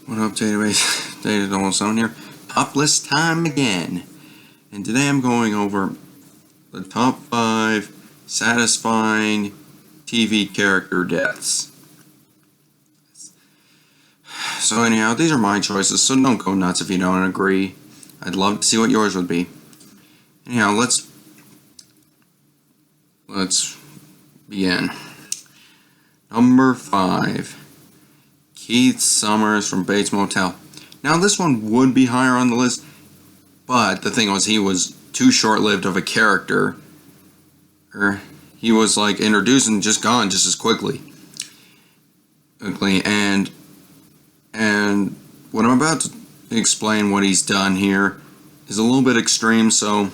What up, database? Data almost on here. Top list time again. And today I'm going over the top 5 satisfying TV character deaths. So anyhow, these are my choices, so don't go nuts if you don't agree. I'd love to see what yours would be. Anyhow, let's begin. Number 5. Keith Summers from Bates Motel. Now this one would be higher on the list, but the thing was he was too short-lived of a character. He was like introduced and just gone just as quickly. And what I'm about to explain what he's done here is a little bit extreme, so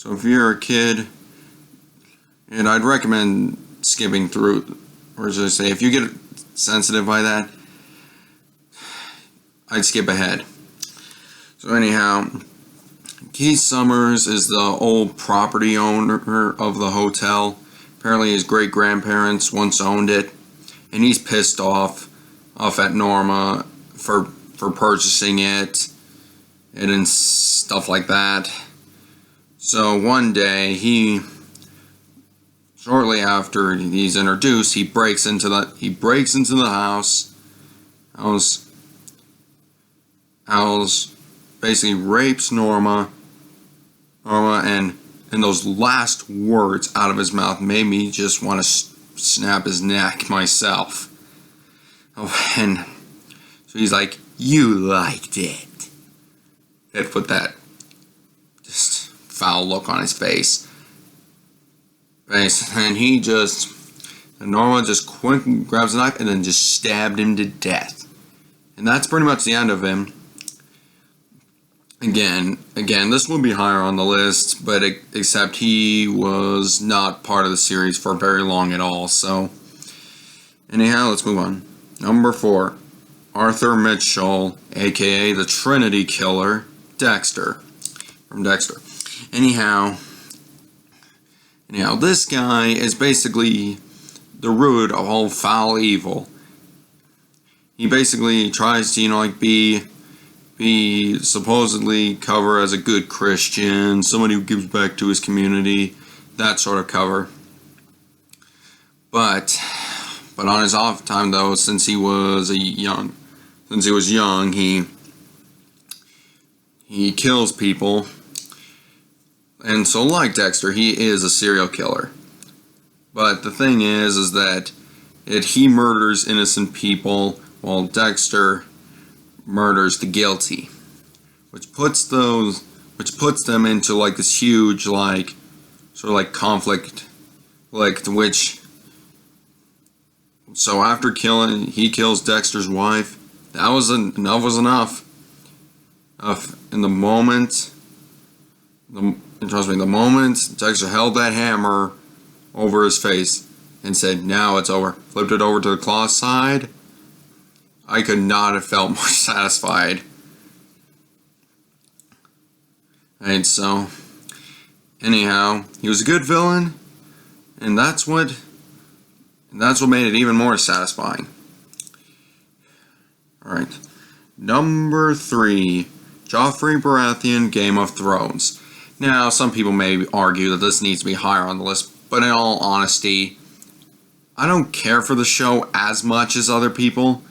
if you're a kid, and I'd recommend skipping through, or should I say, if you get sensitive by that, I'd skip ahead. So anyhow, Keith Summers is the old property owner of the hotel. Apparently his great-grandparents once owned it, and he's pissed off at Norma for purchasing it and stuff like that. So one day, shortly after he's introduced, he breaks into the house, basically rapes Norma, and those last words out of his mouth made me just want to snap his neck myself. Oh, and so he's like, "You liked it." It put that just foul look on his face. And Norma just quickly grabs a knife and then just stabbed him to death. And that's pretty much the end of him. Again, this will be higher on the list, but except he was not part of the series for very long at all. So, anyhow, let's move on. Number 4, Arthur Mitchell, aka the Trinity Killer, Dexter, from Dexter. Anyhow, this guy is basically the root of all foul evil. He basically tries to, be supposedly cover as a good Christian, somebody who gives back to his community, that sort of cover. But on his off time, though, since he was young, he kills people. And so, like Dexter, he is a serial killer. But the thing is that he murders innocent people, while Dexter murders the guilty, which puts them into this huge conflict, so after he kills Dexter's wife. Enough was enough. In the moment. Trust me, the moment Dexter held that hammer over his face and said, "Now it's over," flipped it over to the claw side, I could not have felt more satisfied. And so, anyhow, he was a good villain, and that's what made it even more satisfying. Alright. Number 3, Joffrey Baratheon, Game of Thrones. Now, some people may argue that this needs to be higher on the list, but in all honesty, I don't care for the show as much as other people.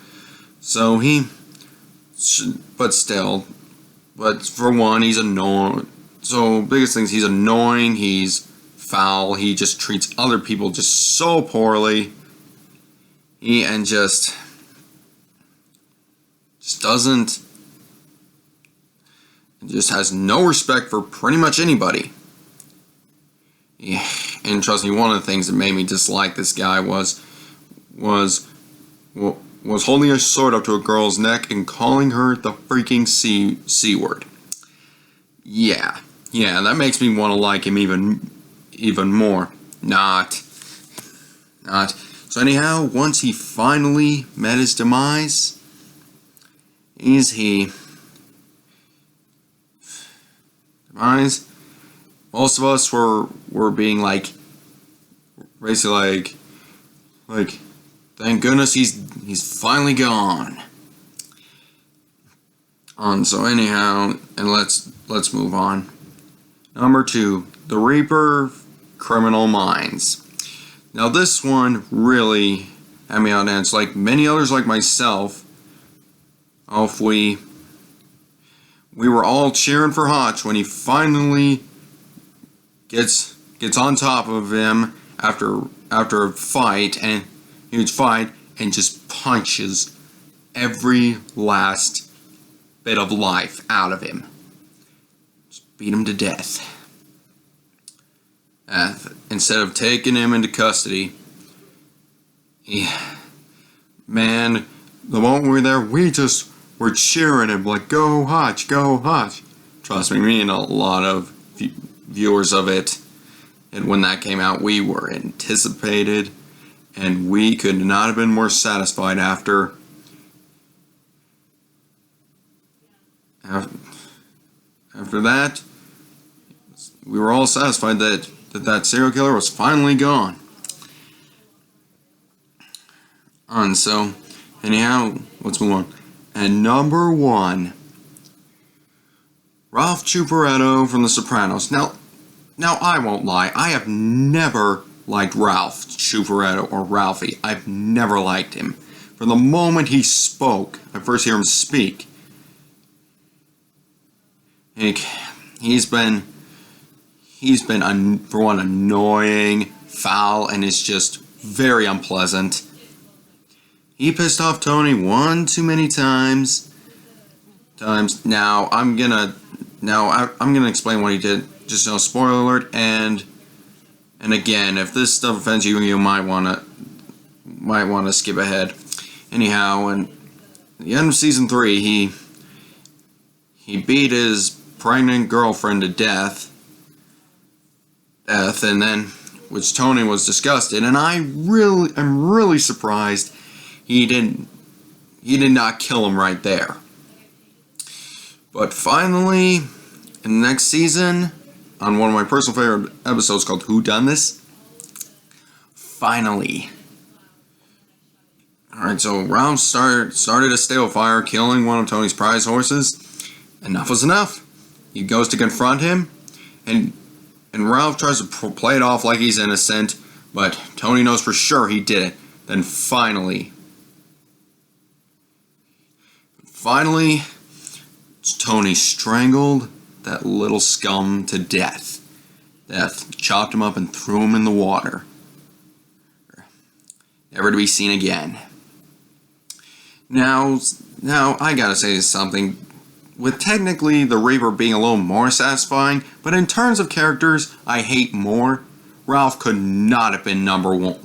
But for one, he's annoying. So, biggest things, he's annoying, he's foul, he just treats other people just so poorly. Just has no respect for pretty much anybody. Yeah, and trust me, one of the things that made me dislike this guy was holding a sword up to a girl's neck and calling her the freaking C word. Yeah, that makes me want to like him even more. Not. So anyhow, once he finally met his demise, most of us were being basically thank goodness he's finally gone. So anyhow, and let's move on. Number 2, The Reaper, Criminal Minds. Now this one really had me on edge. Like many others like myself, we were all cheering for Hotch when he finally gets on top of him after a fight, and huge fight, and just punches every last bit of life out of him. Just beat him to death. Instead of taking him into custody, man, the moment we were there, we just were cheering him like, "Go Hotch, go Hotch!" Trust me and a lot of viewers of it, and when that came out, we were anticipated, and we could not have been more satisfied after that. We were all satisfied that serial killer was finally gone. And so, anyhow, let's move on. And number 1, Ralph Cifaretto from The Sopranos. Now I won't lie, I have never liked Ralph Cifaretto or Ralphie. I've never liked him. From the moment he spoke, I first hear him speak, he's been for one, annoying, foul, and is just very unpleasant. He pissed off Tony one too many times. Now I'm gonna explain what he did. Just no spoiler alert. And again, if this stuff offends you, you might wanna skip ahead. Anyhow, in the end of season 3, he beat his pregnant girlfriend to death, and then, which Tony was disgusted, and I'm really surprised he did not kill him right there. But finally, in the next season, on one of my personal favorite episodes called Who Done This? Finally. Alright, so Ralph started a stable fire, killing one of Tony's prize horses. Enough was enough. He goes to confront him, and Ralph tries to play it off like he's innocent, but Tony knows for sure he did it. Then finally, Tony strangled that little scum to death. Chopped him up and threw him in the water. Never to be seen again. Now I gotta say something. With technically the Reaper being a little more satisfying, but in terms of characters I hate more, Ralph could not have been number one.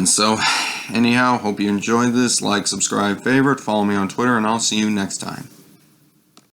So, anyhow, hope you enjoyed this. Like, subscribe, favorite, follow me on Twitter, and I'll see you next time.